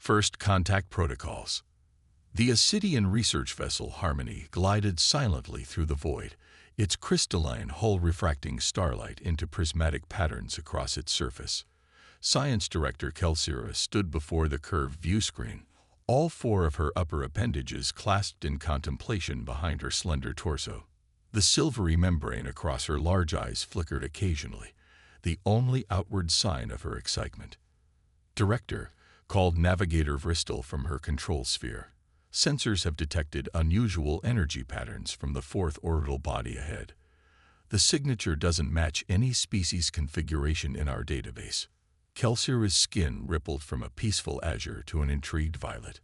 First contact protocols. The Ascidian research vessel Harmony glided silently through the void, its crystalline hull refracting starlight into prismatic patterns across its surface. Science Director Kelsira stood before the curved view screen, all four of her upper appendages clasped in contemplation behind her slender torso. The silvery membrane across her large eyes flickered occasionally, the only outward sign of her excitement. Director called Navigator Vristel from her control sphere. Sensors have detected unusual energy patterns from the fourth orbital body ahead. The signature doesn't match any species configuration in our database. Kelsira's skin rippled from a peaceful azure to an intrigued violet.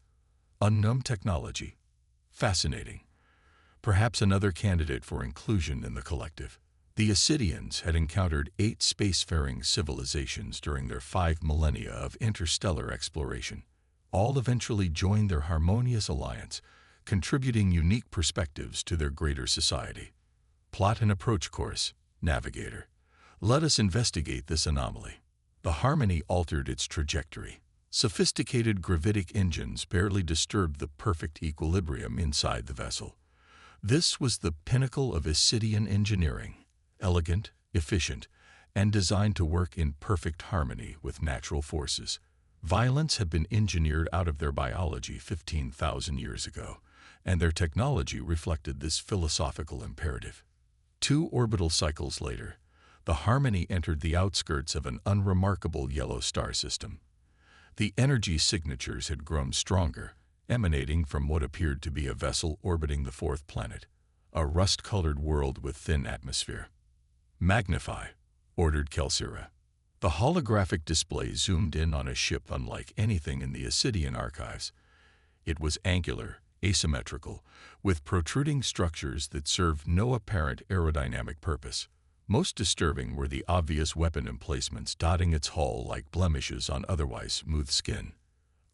Unknown technology. Fascinating. Perhaps another candidate for inclusion in the collective. The Ascidians had encountered 8 spacefaring civilizations during their 5 millennia of interstellar exploration. All eventually joined their harmonious alliance, contributing unique perspectives to their greater society. Plot and approach course, Navigator. Let us investigate this anomaly. The Harmony altered its trajectory. Sophisticated gravitic engines barely disturbed the perfect equilibrium inside the vessel. This was the pinnacle of Ascidian engineering, elegant, efficient, and designed to work in perfect harmony with natural forces. Violence had been engineered out of their biology 15,000 years ago, and their technology reflected this philosophical imperative. 2 orbital cycles later, the Harmony entered the outskirts of an unremarkable yellow star system. The energy signatures had grown stronger, emanating from what appeared to be a vessel orbiting the 4th planet, a rust-colored world with thin atmosphere. Magnify, ordered Kelsira. The holographic display zoomed in on a ship unlike anything in the Ascidian archives. It was angular, asymmetrical, with protruding structures that served no apparent aerodynamic purpose. Most disturbing were the obvious weapon emplacements dotting its hull like blemishes on otherwise smooth skin.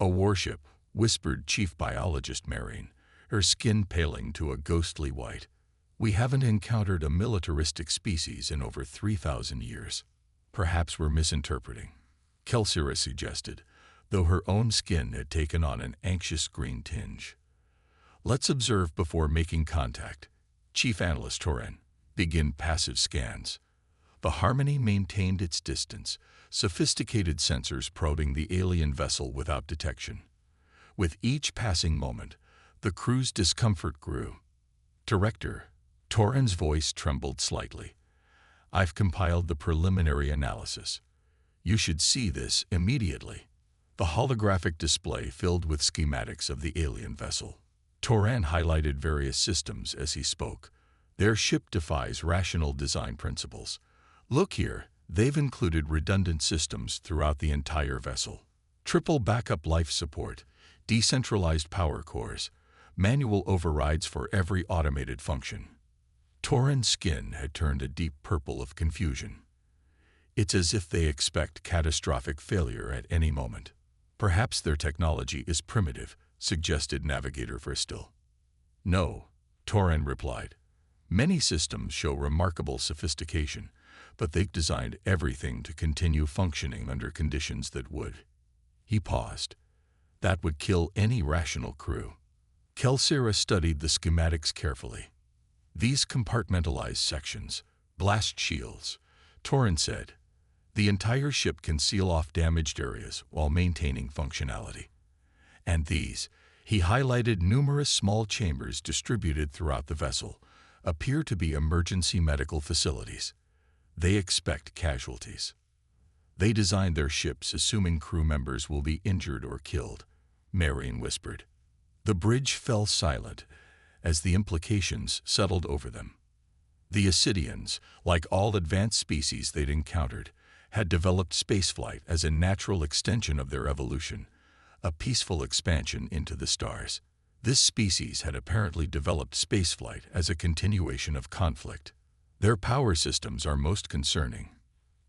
A warship, whispered Chief Biologist Marine, her skin paling to a ghostly white. We haven't encountered a militaristic species in over 3,000 years. Perhaps we're misinterpreting, Kelsira suggested, though her own skin had taken on an anxious green tinge. Let's observe before making contact. Chief Analyst Torin, begin passive scans. The Harmony maintained its distance, sophisticated sensors probing the alien vessel without detection. With each passing moment, the crew's discomfort grew. Director, Torin's voice trembled slightly. I've compiled the preliminary analysis. You should see this immediately. The holographic display filled with schematics of the alien vessel. Torin highlighted various systems as he spoke. Their ship defies rational design principles. Look here, they've included redundant systems throughout the entire vessel. Triple backup life support, decentralized power cores, manual overrides for every automated function. Torin's skin had turned a deep purple of confusion. It's as if they expect catastrophic failure at any moment. Perhaps their technology is primitive, suggested Navigator Vristel. No, Torin replied. Many systems show remarkable sophistication, but they've designed everything to continue functioning under conditions that would. He paused. That would kill any rational crew. Kelsira studied the schematics carefully. These compartmentalized sections, blast shields, Torin said. The entire ship can seal off damaged areas while maintaining functionality. And these, he highlighted numerous small chambers distributed throughout the vessel, appear to be emergency medical facilities. They expect casualties. They designed their ships assuming crew members will be injured or killed, Marine whispered. The bridge fell silent as the implications settled over them. The Ascidians, like all advanced species they'd encountered, had developed spaceflight as a natural extension of their evolution, a peaceful expansion into the stars. This species had apparently developed spaceflight as a continuation of conflict. Their power systems are most concerning,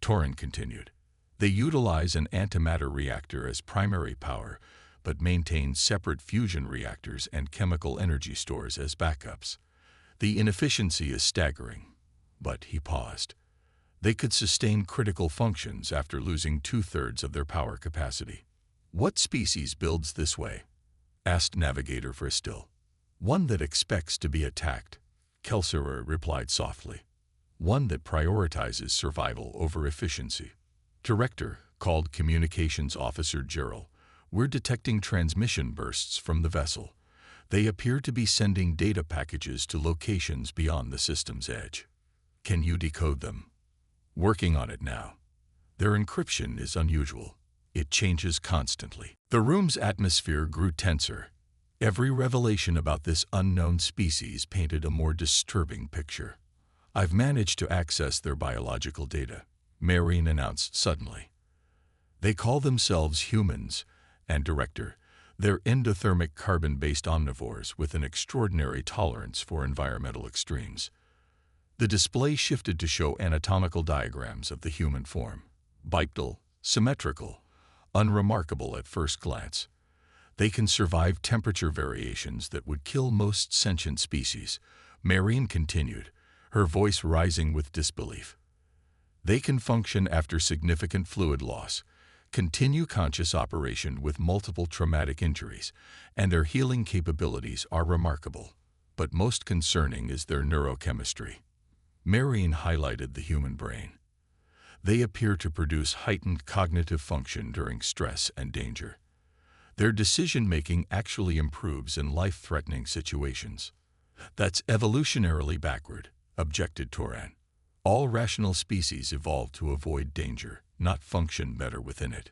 Torin continued. They utilize an antimatter reactor as primary power, but maintain separate fusion reactors and chemical energy stores as backups. The inefficiency is staggering, but he paused. They could sustain critical functions after losing 2/3 of their power capacity. "What species builds this way?" asked Navigator Fristil. "One that expects to be attacked," Kelsira replied softly. "One that prioritizes survival over efficiency." Director called Communications Officer Gerald. "We're detecting transmission bursts from the vessel. They appear to be sending data packages to locations beyond the system's edge. Can you decode them?" "Working on it now. Their encryption is unusual. It changes constantly." The room's atmosphere grew tenser. Every revelation about this unknown species painted a more disturbing picture. "I've managed to access their biological data," Marion announced suddenly. "They call themselves humans, and Director, they're endothermic carbon-based omnivores with an extraordinary tolerance for environmental extremes." The display shifted to show anatomical diagrams of the human form. Bipedal, symmetrical, unremarkable at first glance. They can survive temperature variations that would kill most sentient species, Marion continued, her voice rising with disbelief. They can function after significant fluid loss, continue conscious operation with multiple traumatic injuries, and their healing capabilities are remarkable. But most concerning is their neurochemistry. Marion highlighted the human brain. They appear to produce heightened cognitive function during stress and danger. Their decision-making actually improves in life-threatening situations. "That's evolutionarily backward," objected Toran. "All rational species evolve to avoid danger, not function better within it."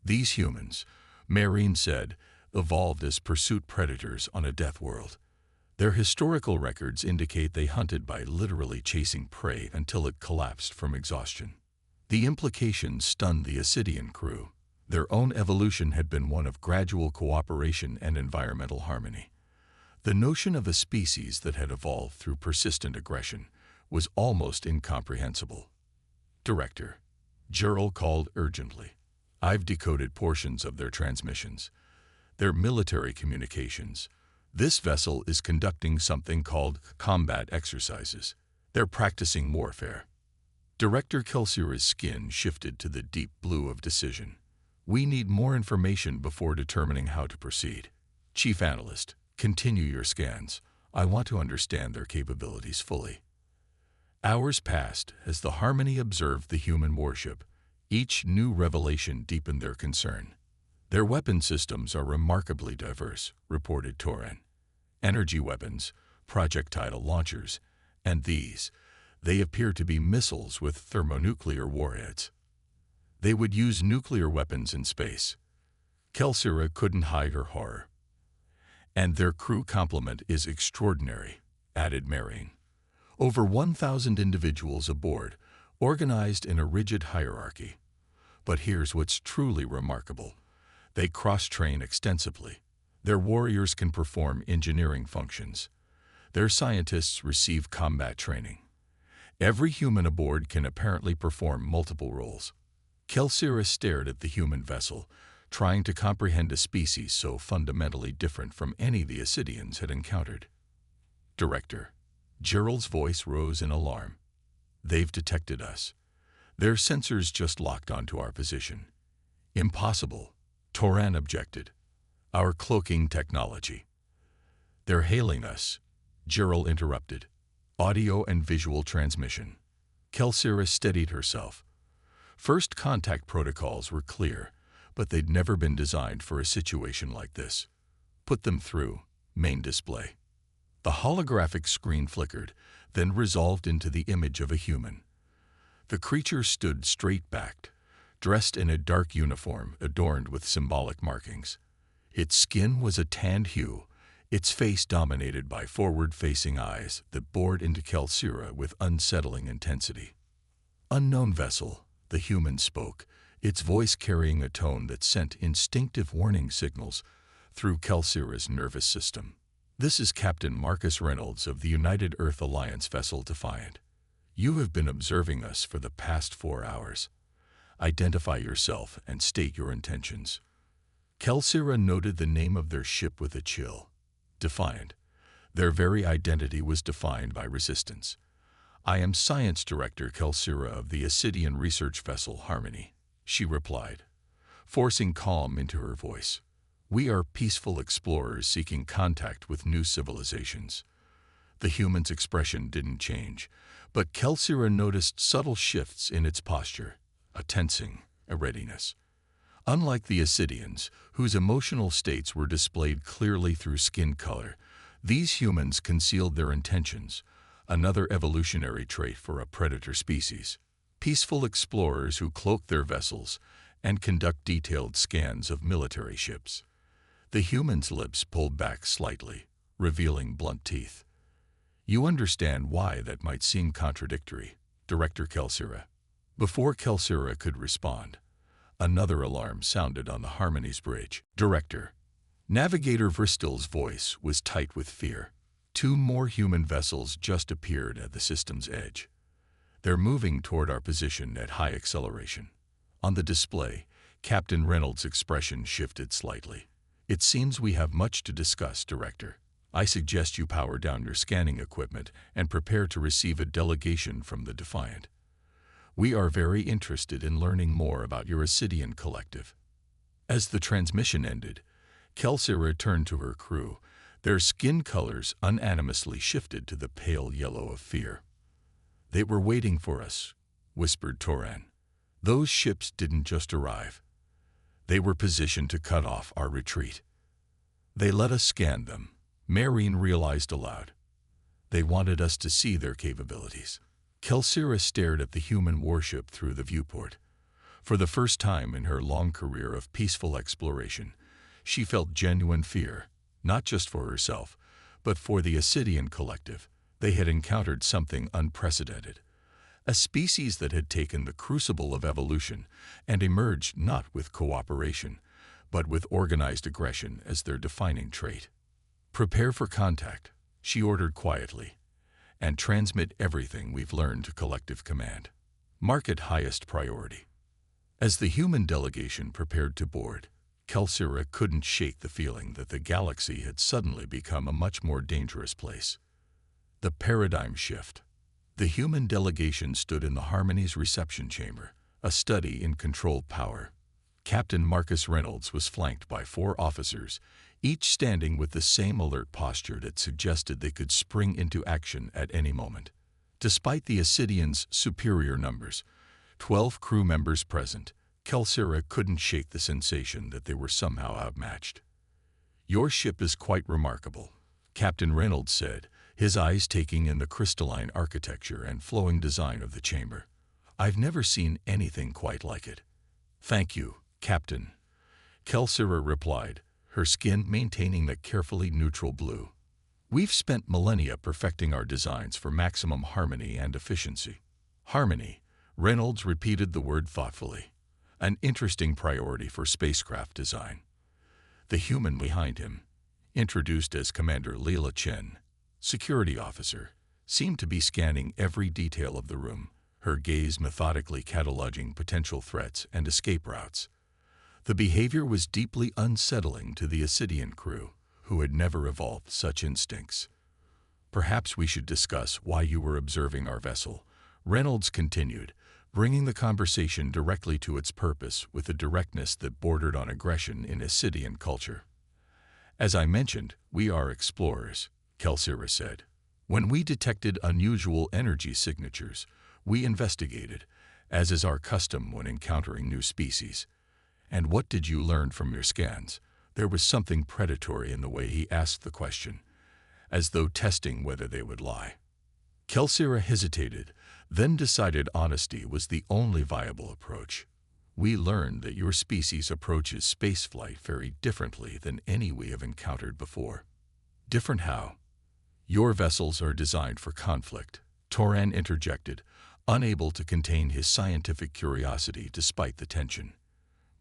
"These humans," Marion said, "evolved as pursuit predators on a death world. Their historical records indicate they hunted by literally chasing prey until it collapsed from exhaustion." The implications stunned the Ascidian crew. Their own evolution had been one of gradual cooperation and environmental harmony. The notion of a species that had evolved through persistent aggression was almost incomprehensible. "Director," Gerald called urgently. "I've decoded portions of their transmissions. Their military communications. This vessel is conducting something called combat exercises. They're practicing warfare." Director Kelsira's skin shifted to the deep blue of decision. "We need more information before determining how to proceed. Chief Analyst, continue your scans. I want to understand their capabilities fully." Hours passed as the Harmony observed the human warship. Each new revelation deepened their concern. "Their weapon systems are remarkably diverse," reported Toran. "Energy weapons, projectile launchers, and these. They appear to be missiles with thermonuclear warheads. They would use nuclear weapons in space." Kelsira couldn't hide her horror. "And their crew complement is extraordinary," added Marion. "Over 1,000 individuals aboard, organized in a rigid hierarchy. But here's what's truly remarkable. They cross-train extensively. Their warriors can perform engineering functions. Their scientists receive combat training. Every human aboard can apparently perform multiple roles." Kelsira stared at the human vessel, trying to comprehend a species so fundamentally different from any the Ascidians had encountered. "Director," Gerald's voice rose in alarm. "They've detected us. Their sensors just locked onto our position." "Impossible," Toran objected. "Our cloaking technology." "They're hailing us," Gerald interrupted. "Audio and visual transmission." Kelsira steadied herself. First contact protocols were clear, but they'd never been designed for a situation like this. "Put them through," main display. The holographic screen flickered, then resolved into the image of a human. The creature stood straight-backed, dressed in a dark uniform adorned with symbolic markings. Its skin was a tanned hue, its face dominated by forward-facing eyes that bored into Kelsira with unsettling intensity. "Unknown vessel," the human spoke, its voice carrying a tone that sent instinctive warning signals through Kelsira's nervous system. "This is Captain Marcus Reynolds of the United Earth Alliance vessel Defiant. You have been observing us for the past 4 hours. Identify yourself and state your intentions." Kelsira noted the name of their ship with a chill. Defiant. Their very identity was defined by resistance. "I am Science Director Kelsira of the Ascidian research vessel Harmony," she replied. forcing calm into her voice. "We are peaceful explorers seeking contact with new civilizations." The human's expression didn't change, but Kelsira noticed subtle shifts in its posture, a tensing, a readiness. Unlike the Ascidians, whose emotional states were displayed clearly through skin color, these humans concealed their intentions, another evolutionary trait for a predator species. Peaceful explorers who cloak their vessels and conduct detailed scans of military ships. The human's lips pulled back slightly, revealing blunt teeth. "You understand why that might seem contradictory, Director Kelsira." Before Kelsira could respond, another alarm sounded on the Harmony's bridge. "Director." Navigator Verstil's voice was tight with fear. "Two more human vessels just appeared at the system's edge. They're moving toward our position at high acceleration." On the display, Captain Reynolds' expression shifted slightly. "It seems we have much to discuss, Director. I suggest you power down your scanning equipment and prepare to receive a delegation from the Defiant. We are very interested in learning more about your Ascidian collective." As the transmission ended, Kelsira turned to her crew. Their skin colors unanimously shifted to the pale yellow of fear. "They were waiting for us," whispered Toran. "Those ships didn't just arrive. They were positioned to cut off our retreat. They let us scan them," Marine realized aloud. "They wanted us to see their capabilities." Kelsira stared at the human warship through the viewport. For the first time in her long career of peaceful exploration, she felt genuine fear, not just for herself, but for the Ascidian collective. They had encountered something unprecedented. A species that had taken the crucible of evolution and emerged not with cooperation, but with organized aggression as their defining trait. "Prepare for contact," she ordered quietly, "and transmit everything we've learned to collective command. Mark it highest priority." As the human delegation prepared to board, Kelsira couldn't shake the feeling that the galaxy had suddenly become a much more dangerous place. The paradigm shift. The human delegation stood in the Harmony's reception chamber, a study in controlled power. Captain Marcus Reynolds was flanked by 4 officers, each standing with the same alert posture that suggested they could spring into action at any moment. Despite the Ascidians' superior numbers, 12 crew members present, Kelsira couldn't shake the sensation that they were somehow outmatched. "Your ship is quite remarkable," Captain Reynolds said, his eyes taking in the crystalline architecture and flowing design of the chamber. "I've never seen anything quite like it." "Thank you, Captain," Kelsira replied, her skin maintaining the carefully neutral blue. "We've spent millennia perfecting our designs for maximum harmony and efficiency." "Harmony," Reynolds repeated the word thoughtfully. "An interesting priority for spacecraft design." The human behind him, introduced as Commander Leila Chen, security officer, seemed to be scanning every detail of the room, her gaze methodically cataloging potential threats and escape routes. The behavior was deeply unsettling to the Ascidian crew, who had never evolved such instincts. "Perhaps we should discuss why you were observing our vessel," Reynolds continued, bringing the conversation directly to its purpose with a directness that bordered on aggression in Ascidian culture. "As I mentioned, we are explorers," Kelsira said. "When we detected unusual energy signatures, we investigated, as is our custom when encountering new species." "And what did you learn from your scans?" There was something predatory in the way he asked the question, as though testing whether they would lie. Kelsira hesitated, then decided honesty was the only viable approach. "We learned that your species approaches spaceflight very differently than any we have encountered before." "Different how?" "Your vessels are designed for conflict," Toran interjected, unable to contain his scientific curiosity despite the tension.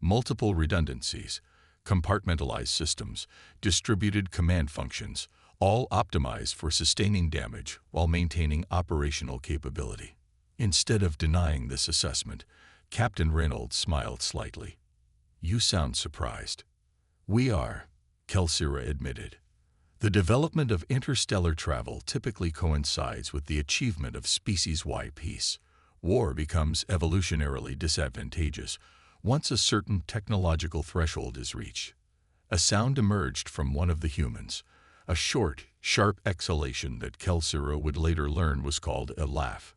"Multiple redundancies, compartmentalized systems, distributed command functions, all optimized for sustaining damage while maintaining operational capability." Instead of denying this assessment, Captain Reynolds smiled slightly. "You sound surprised." "We are," Kelsira admitted. "The development of interstellar travel typically coincides with the achievement of species-wide peace. War becomes evolutionarily disadvantageous Once a certain technological threshold is reached, a sound emerged from one of the humans, a short, sharp exhalation that Kelsira would later learn was called a laugh.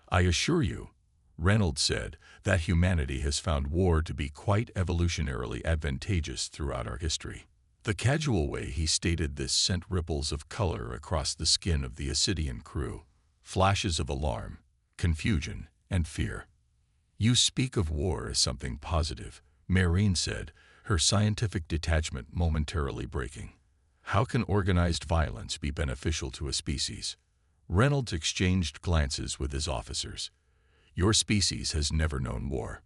"I assure you," Reynolds said, "that humanity has found war to be quite evolutionarily advantageous throughout our history." The casual way he stated this sent ripples of color across the skin of the Ascidian crew, flashes of alarm, confusion, and fear. "You speak of war as something positive," Marine said, her scientific detachment momentarily breaking. "How can organized violence be beneficial to a species?" Reynolds exchanged glances with his officers. "Your species has never known war.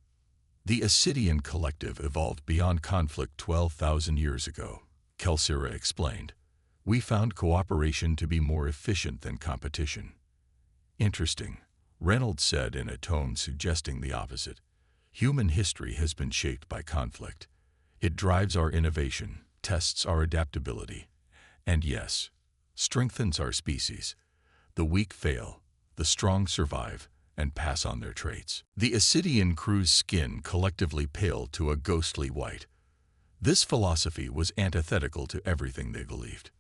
The Ascidian collective evolved beyond conflict 12,000 years ago," Kelsira explained. "We found cooperation to be more efficient than competition." "Interesting," Reynolds said in a tone suggesting the opposite. "Human history has been shaped by conflict. It drives our innovation, tests our adaptability, and yes, strengthens our species. The weak fail, the strong survive, and pass on their traits." The Ascidian crew's skin collectively paled to a ghostly white. This philosophy was antithetical to everything they believed.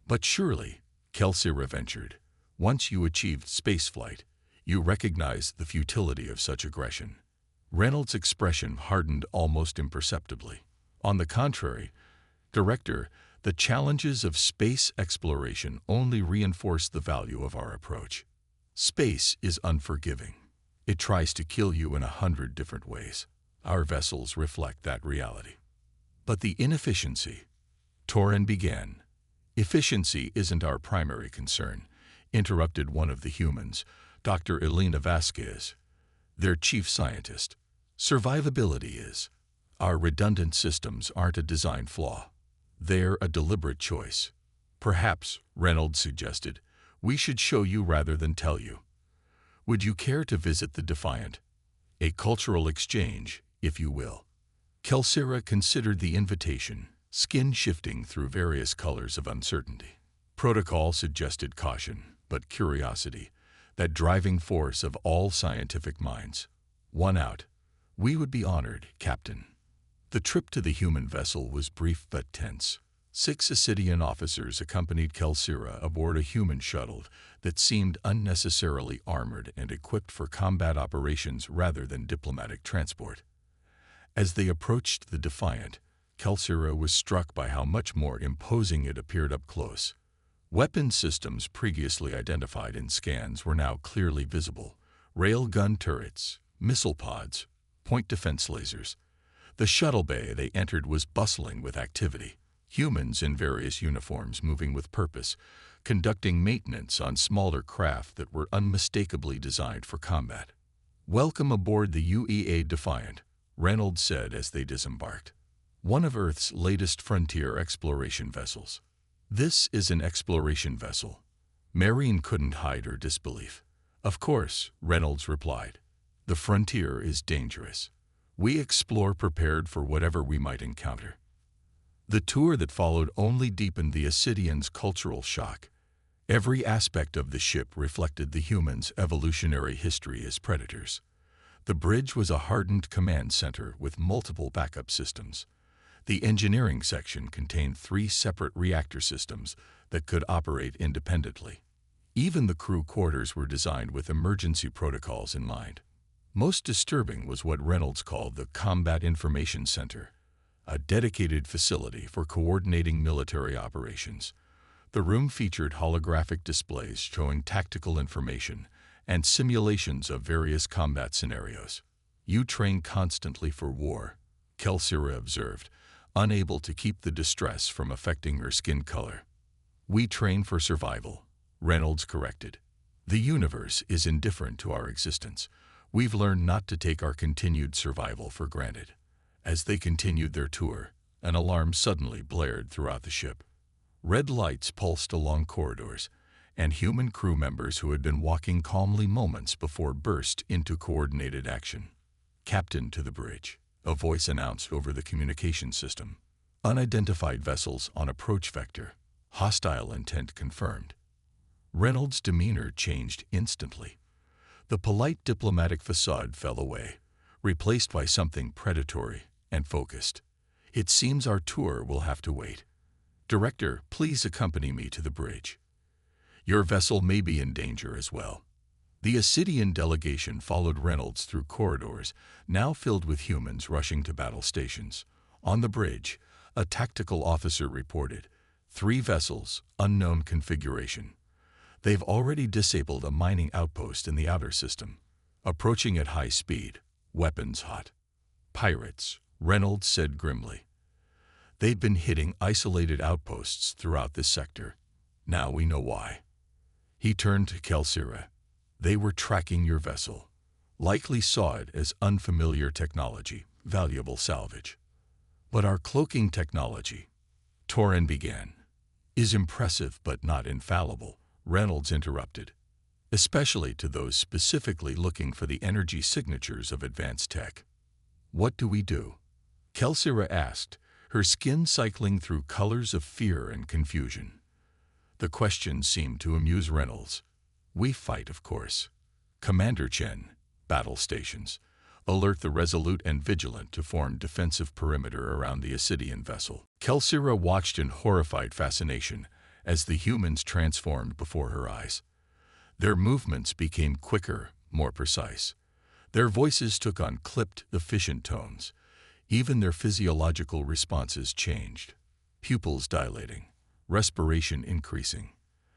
"But surely," Kelsira ventured, "once you achieved spaceflight, you recognized the futility of such aggression." Reynolds' expression hardened almost imperceptibly. "On the contrary, Director, the challenges of space exploration only reinforce the value of our approach. Space is unforgiving. It tries to kill you in 100 different ways. Our vessels reflect that reality." "But the inefficiency," Torin began. "Efficiency isn't our primary concern," interrupted one of the humans, Dr. Elena Vasquez, their chief scientist. "Survivability is. Our redundant systems aren't a design flaw. They're a deliberate choice. Perhaps," Reynolds suggested, "we should show you rather than tell you. Would you care to visit the Defiant? A cultural exchange, if you will." Kelsira considered the invitation, skin shifting through various colors of uncertainty. Protocol suggested caution, but curiosity, that driving force of all scientific minds. "One out. We would be honored, Captain." The trip to the human vessel was brief but tense. 6 Ascidian officers accompanied Kelsira aboard a human shuttle that seemed unnecessarily armored and equipped for combat operations rather than diplomatic transport. As they approached the Defiant, Kelsira was struck by how much more imposing it appeared up close. Weapon systems previously identified in scans were now clearly visible: railgun turrets, missile pods, point defense lasers. The shuttle bay they entered was bustling with activity. Humans in various uniforms moving with purpose, conducting maintenance on smaller craft that were unmistakably designed for combat. "Welcome aboard the UEA Defiant," Reynolds said as they disembarked. "One of Earth's latest frontier exploration vessels." "This is an exploration vessel." Marine couldn't hide her disbelief. "Of course," Reynolds replied. "The frontier is dangerous. We explore prepared for whatever we might encounter." The tour that followed only deepened the Ascidians' cultural shock. Every aspect of the ship reflected the humans' evolutionary history as predators. The bridge was a hardened command center with multiple backup systems. The engineering section contained 3 separate reactor systems that could operate independently. Even the crew quarters were designed with emergency protocols in mind. Most disturbing was what Reynolds called the Combat Information Center, a dedicated facility for coordinating military operations. The room featured holographic displays showing tactical information and simulations of various combat scenarios. "You train constantly for war," Kelsira observed, unable to keep the distress from affecting her skin color. "We train for survival," Reynolds corrected. "The universe is indifferent to our existence. We've learned not to take our continued survival for granted." As they continued their tour, an alarm suddenly blared throughout the ship. Red lights pulsed along corridors, and human crew members who had been walking calmly moments before burst into coordinated action. "Captain to the bridge," a voice announced over the communication system. "Unidentified vessels on approach vector. Hostile intent confirmed." Reynolds' demeanor changed instantly. The polite diplomatic facade fell away, replaced by something predatory and focused. It seems our tour will have to wait. Director, please accompany me to the bridge. Your vessel may be in danger as well. The Ascidian delegation followed Reynolds through corridors, now filled with humans rushing to battle stations. On the bridge, a tactical officer reported, 3 vessels, unknown configuration. They've already disabled a mining outpost in the outer system. Approaching at high speed, weapons hot. Pirates, Reynolds said grimly. They've been hitting isolated outposts throughout this sector. Now we know why. He turned to Kelsira. They were tracking your vessel. Likely saw it as unfamiliar technology, valuable salvage. But our cloaking technology, Torin began, is impressive but not infallible, Reynolds interrupted, especially to those specifically looking for the energy signatures of advanced tech. What do we do? Kelsira asked, her skin cycling through colors of fear and confusion. The question seemed to amuse Reynolds. We fight, of course. Commander Chen, battle stations. Alert the resolute and vigilant to form defensive perimeter around the Ascidian vessel. Kelsira watched in horrified fascination as the humans transformed before her eyes. Their movements became quicker, more precise. Their voices took on clipped, efficient tones. Even their physiological responses changed. Pupils dilating, respiration increasing.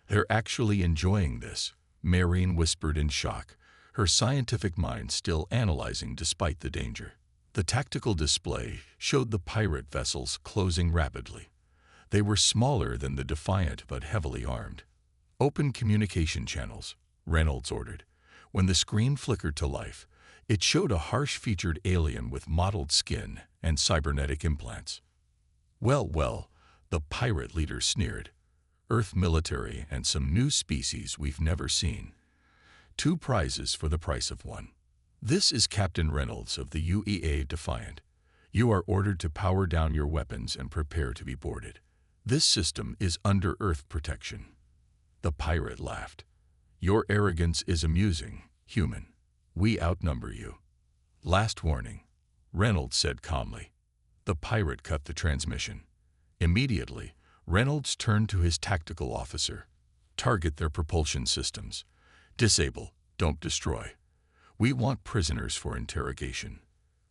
They're actually enjoying this, Marine whispered in shock, her scientific mind still analyzing despite the danger. The tactical display showed the pirate vessels closing rapidly. They were smaller than the Defiant but heavily armed. Open communication channels, Reynolds ordered. When the screen flickered to life, it showed a harsh-featured alien with mottled skin and cybernetic implants. Well, the pirate leader sneered. Earth military and some new species we've never seen. 2 prizes for the price of 1. This is Captain Reynolds of the UEA Defiant. You are ordered to power down your weapons and prepare to be boarded. This system is under Earth protection. The pirate laughed. Your arrogance is amusing, human. We outnumber you. Last warning, Reynolds said calmly. The pirate cut the transmission. Immediately, Reynolds turned to his tactical officer. Target their propulsion systems. Disable, don't destroy. We want prisoners for interrogation.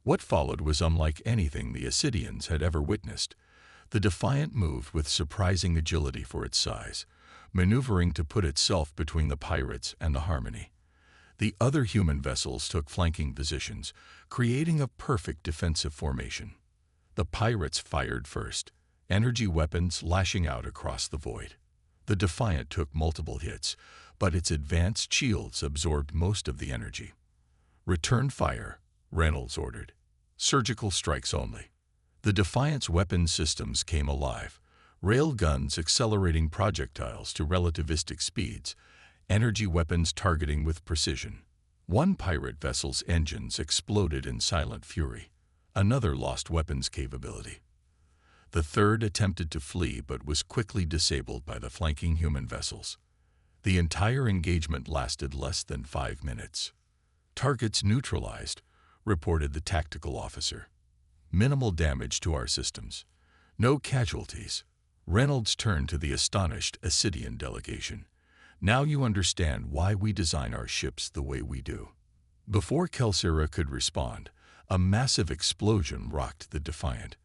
What followed was unlike anything the Ascidians had ever witnessed. The Defiant moved with surprising agility for its size, maneuvering to put itself between the pirates and the Harmony. The other human vessels took flanking positions, creating a perfect defensive formation. The pirates fired first, energy weapons lashing out across the void. The Defiant took multiple hits, but its advanced shields absorbed most of the energy. Return fire, Reynolds ordered. Surgical strikes only. The Defiant's weapon systems came alive, rail guns accelerating projectiles to relativistic speeds, energy weapons targeting with precision. One pirate vessel's engines exploded in silent fury. Another lost weapons capability. The third attempted to flee but was quickly disabled by the flanking human vessels. The entire engagement lasted less than 5 minutes. Targets neutralized, reported the tactical officer. Minimal damage to our systems. No casualties. Reynolds turned to the astonished Ascidian delegation. Now you understand why we design our ships the way we do. Before Kelsira could respond, a massive explosion rocked the Defiant.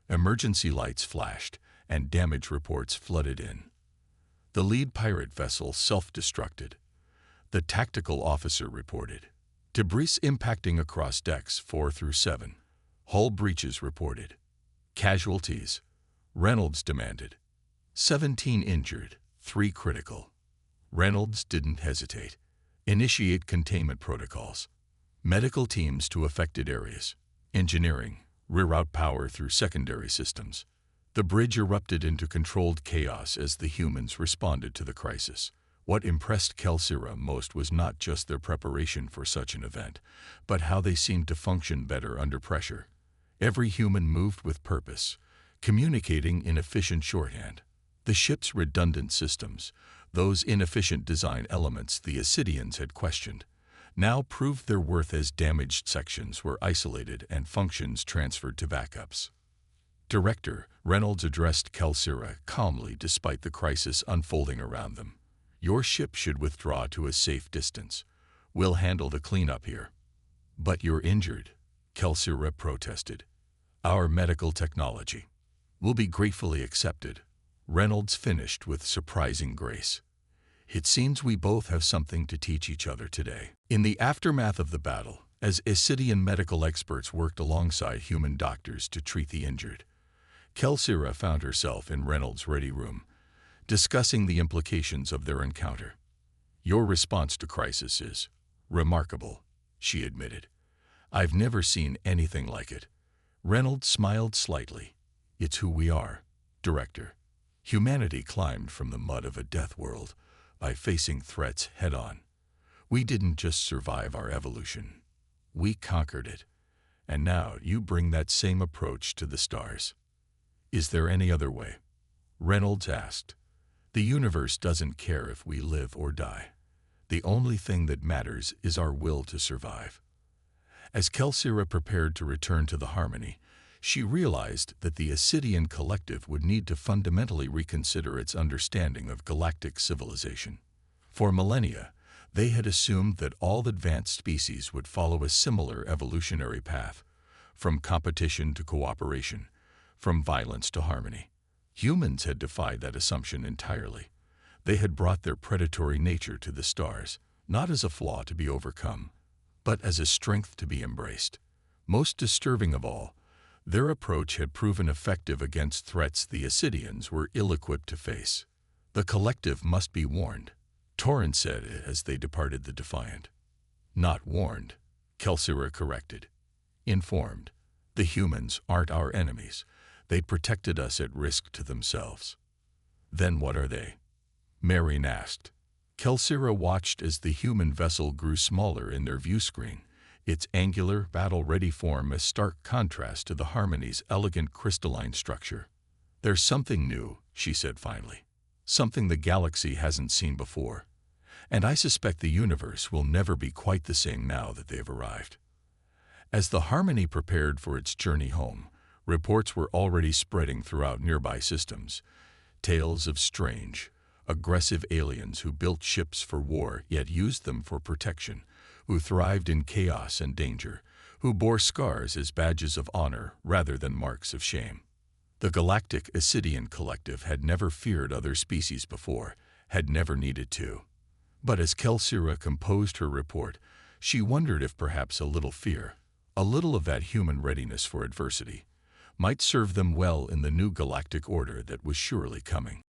Emergency lights flashed, and damage reports flooded in. The lead pirate vessel self-destructed. The tactical officer reported. Debris impacting across decks 4 through 7. Hull breaches reported. Casualties, Reynolds demanded. 17 injured, 3 critical. Reynolds didn't hesitate. Initiate containment protocols. Medical teams to affected areas. Engineering, reroute power through secondary systems. The bridge erupted into controlled chaos as the humans responded to the crisis. What impressed Kelsira most was not just their preparation for such an event, but how they seemed to function better under pressure. Every human moved with purpose, communicating in efficient shorthand. The ship's redundant systems, those inefficient design elements the Ascidians had questioned, now proved their worth as damaged sections were isolated and functions transferred to backups. Director Reynolds addressed Kelsira calmly despite the crisis unfolding around them. Your ship should withdraw to a safe distance. We'll handle the cleanup here. But you're injured, Kelsira protested. Our medical technology will be gratefully accepted, Reynolds finished with surprising grace. It seems we both have something to teach each other today. In the aftermath of the battle, as Isidian medical experts worked alongside human doctors to treat the injured, Kelsira found herself in Reynolds' ready room, discussing the implications of their encounter. Your response to crisis is remarkable, she admitted. I've never seen anything like it. Reynolds smiled slightly. It's who we are, Director. Humanity climbed from the mud of a death world by facing threats head-on. We didn't just survive our evolution. We conquered it. And now you bring that same approach to the stars. Is there any other way? Reynolds asked. The universe doesn't care if we live or die. The only thing that matters is our will to survive. As Kelsira prepared to return to the Harmony, she realized that the Isidian collective would need to fundamentally reconsider its understanding of galactic civilization. For millennia, they had assumed that all advanced species would follow a similar evolutionary path, from competition to cooperation, from violence to harmony. Humans had defied that assumption entirely. They had brought their predatory nature to the stars, not as a flaw to be overcome, but as a strength to be embraced. Most disturbing of all, their approach had proven effective against threats the Isidians were ill-equipped to face. The collective must be warned, Torrent said as they departed the Defiant. Not warned, Kelsira corrected. Informed. The humans aren't our enemies. They protected us at risk to themselves. Then what are they? Marion asked. Kelsira watched as the human vessel grew smaller in their view screen, its angular, battle-ready form a stark contrast to the Harmony's elegant crystalline structure. There's something new, she said finally. Something the galaxy hasn't seen before. And I suspect the universe will never be quite the same now that they've arrived. As the Harmony prepared for its journey home, reports were already spreading throughout nearby systems. Tales of strange, aggressive aliens who built ships for war yet used them for protection, who thrived in chaos and danger, who bore scars as badges of honor rather than marks of shame. The Galactic Isidian Collective had never feared other species before, had never needed to. But as Kelsira composed her report, she wondered if perhaps a little fear, a little of that human readiness for adversity, might serve them well in the new galactic order that was surely coming.